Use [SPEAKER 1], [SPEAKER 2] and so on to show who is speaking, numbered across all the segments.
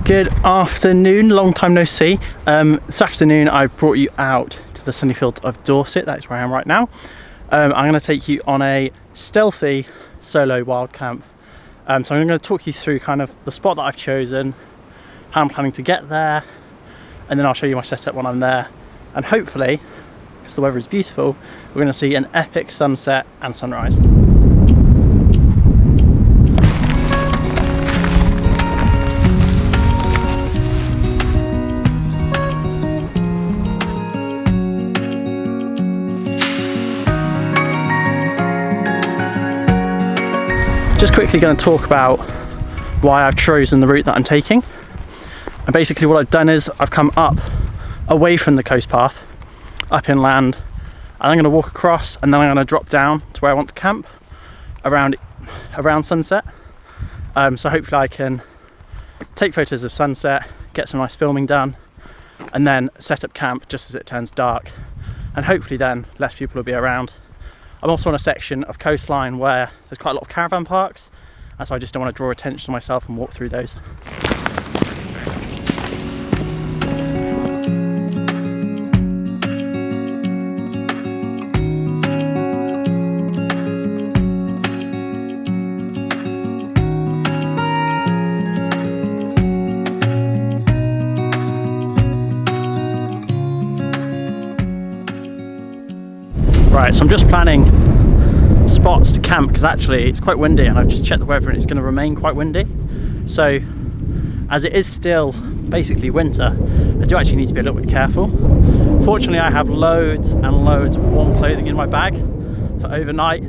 [SPEAKER 1] Good afternoon, long time no see. This afternoon I brought you out to the sunny fields of Dorset. That's where I am right now. I'm going to take you on a stealthy solo wild camp. So I'm going to talk you through kind of the spot that I've chosen, how I'm planning to get there, and then I'll show you my setup when I'm there. And hopefully, because the weather is beautiful, we're going to see an epic sunset and sunrise. Just quickly going to talk about why I've chosen the route that I'm taking. And basically what I've done is I've come up away from the coast path, up inland, and I'm going to walk across and then I'm going to drop down to where I want to camp around sunset. So hopefully I can take photos of sunset, get some nice filming done, and then set up camp just as it turns dark. And hopefully then less people will be around. I'm also on a section of coastline where there's quite a lot of caravan parks, and so I just don't want to draw attention to myself and walk through those. Right, so I'm just planning spots to camp because actually it's quite windy and I've just checked the weather and it's going to remain quite windy. So as it is still basically winter, I do actually need to be a little bit careful. Fortunately I have loads and loads of warm clothing in my bag for overnight,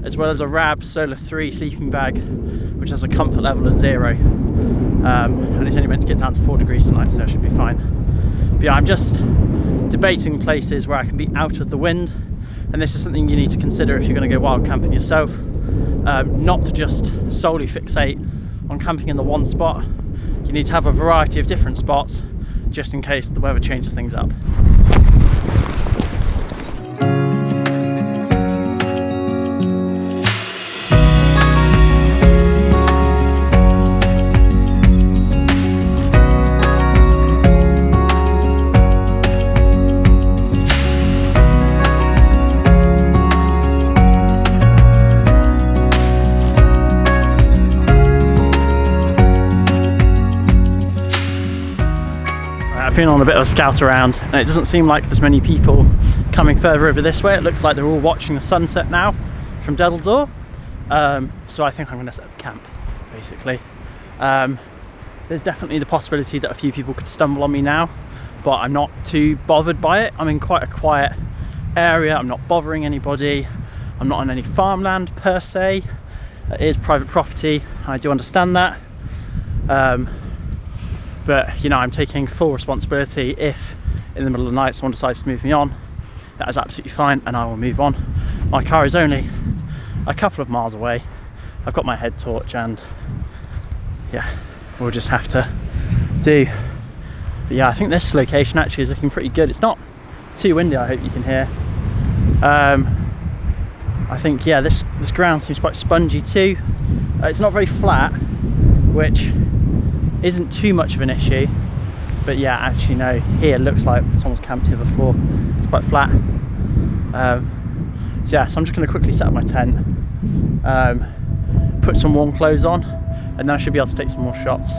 [SPEAKER 1] as well as a Rab Solar 3 sleeping bag which has a comfort level of 0, and it's only meant to get down to 4 degrees tonight, so I should be fine. But yeah, I'm just debating places where I can be out of the wind. And this is something you need to consider if you're going to go wild camping yourself. Not to just solely fixate on camping in the one spot. You need to have a variety of different spots just in case the weather changes things up. I've been on a bit of a scout around and it doesn't seem like there's many people coming further over this way. It looks like they're all watching the sunset now from Durdle Door. So I think I'm going to set up camp basically. There's definitely the possibility that a few people could stumble on me now, but I'm not too bothered by it. I'm in quite a quiet area, I'm not bothering anybody, I'm not on any farmland per se. It is private property, I do understand that. But you know, I'm taking full responsibility if in the middle of the night someone decides to move me on. That is absolutely fine and I will move on. My car is only a couple of miles away. I've got my head torch and yeah, we'll just have to do. But yeah, I think this location actually is looking pretty good. It's not too windy, I hope you can hear. I think, yeah, this ground seems quite spongy too. It's not very flat, which isn't too much of an issue, but yeah, actually no, here looks like someone's camped here before. It's quite flat. So yeah, so I'm just going to quickly set up my tent, put some warm clothes on, and then I should be able to take some more shots.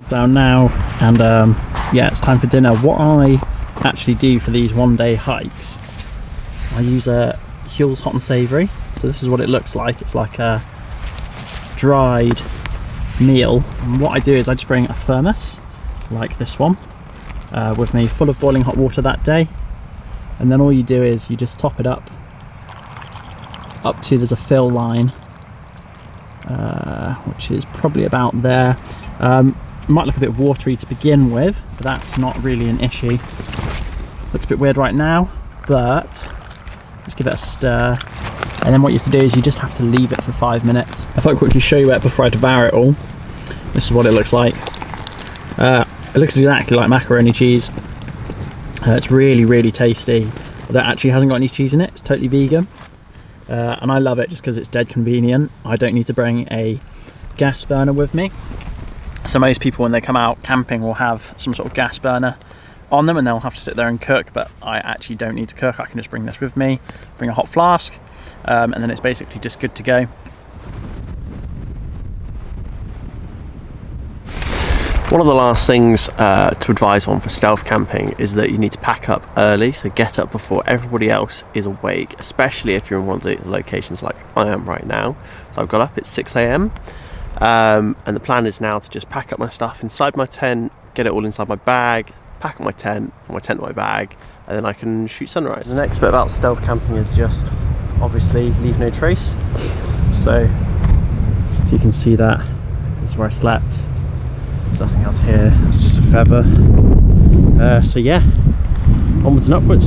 [SPEAKER 1] Down now, and yeah, it's time for dinner. What I actually do for these one-day hikes, I use a Huel's Hot and Savoury. So this is what it looks like. It's like a dried meal, and what I do is I just bring a thermos like this one with me, full of boiling hot water that day, and then all you do is you just top it up to, there's a fill line which is probably about there. It might look a bit watery to begin with, but that's not really an issue. Looks a bit weird right now, but just give it a stir. And then what you have to do is you just have to leave it for 5 minutes. I thought I'd quickly show you it before I devour it all. This is what it looks like. It looks exactly like macaroni cheese. It's really tasty, although it actually hasn't got any cheese in it. It's totally vegan, and I love it just because it's dead convenient. I don't need to bring a gas burner with me. So most people when they come out camping will have some sort of gas burner on them and they'll have to sit there and cook, but I actually don't need to cook. I can just bring this with me, bring a hot flask, and then it's basically just good to go.
[SPEAKER 2] One of the last things to advise on for stealth camping is that you need to pack up early, so get up before everybody else is awake, especially if you're in one of the locations like I am right now. So I've got up at 6 AM, and the plan is now to just pack up my stuff inside my tent, get it all inside my bag, pack up my tent in my bag, and then I can shoot sunrise. The next bit about stealth camping is just obviously leave no trace. So if you can see that, this is where I slept. There's nothing else here, it's just a feather. So yeah, onwards and upwards.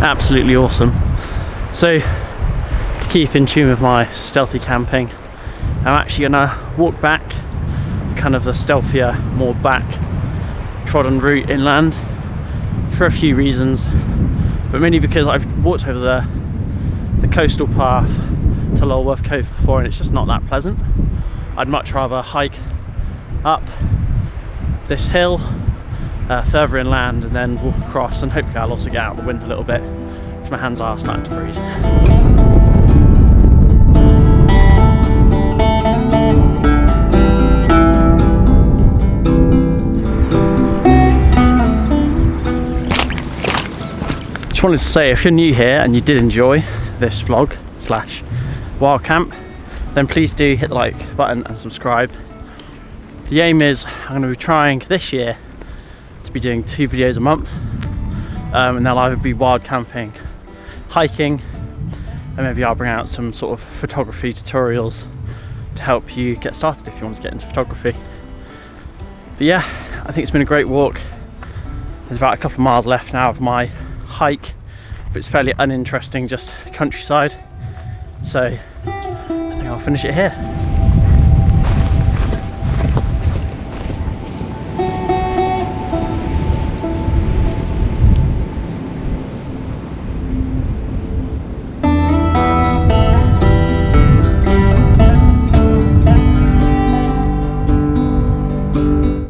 [SPEAKER 2] Absolutely awesome. So to keep in tune with my stealthy camping, I'm actually gonna walk back kind of the stealthier, more back trodden route inland for a few reasons, but mainly because I've walked over the coastal path to Lulworth Cove before and it's just not that pleasant. I'd much rather hike up this hill further inland and then walk across, and hopefully I'll also get out of the wind a little bit because my hands are starting to freeze. Just wanted to say, if you're new here and you did enjoy this vlog slash wild camp, then please do hit the like button and subscribe. The aim is I'm going to be trying this year to be doing 2 videos a month, and they'll either be wild camping, hiking, and maybe I'll bring out some sort of photography tutorials to help you get started if you want to get into photography. But yeah, I think it's been a great walk. There's about a couple of miles left now of my hike, but it's fairly uninteresting, just countryside, so I think I'll finish it here.